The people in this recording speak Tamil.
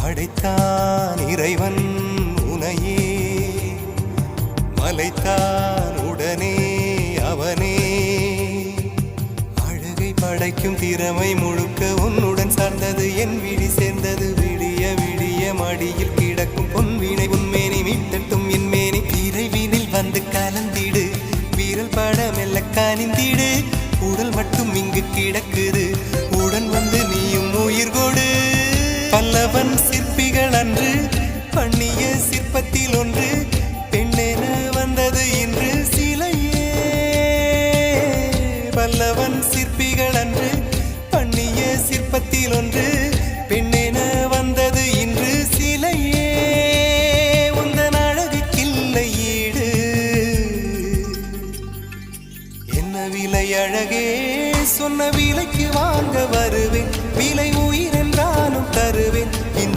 படைத்தான் இறைவன் உனையே, மலைத்தான் உடனே அவனே. அழகை படைக்கும் திறமை முழுக்க உன்னுடன் சார்ந்தது, என் விழி சேர்ந்தது. விடிய விடிய மடியில் கிடக்கும் பொன்வினை உன்மேனி மீட்டட்டும் என் மேனி. விரைவினில் வந்து கலந்திடு, வீரல் பட மெல்ல காணிந்திடு. உடல் மட்டும் இங்கு கிடக்குது, உடன் வந்து நீயும் உயிர் கொடு. பல்லவன் சிற்பிகள் அன்று பண்ணிய சிற்பத்தில் ஒன்று, பெண்ணென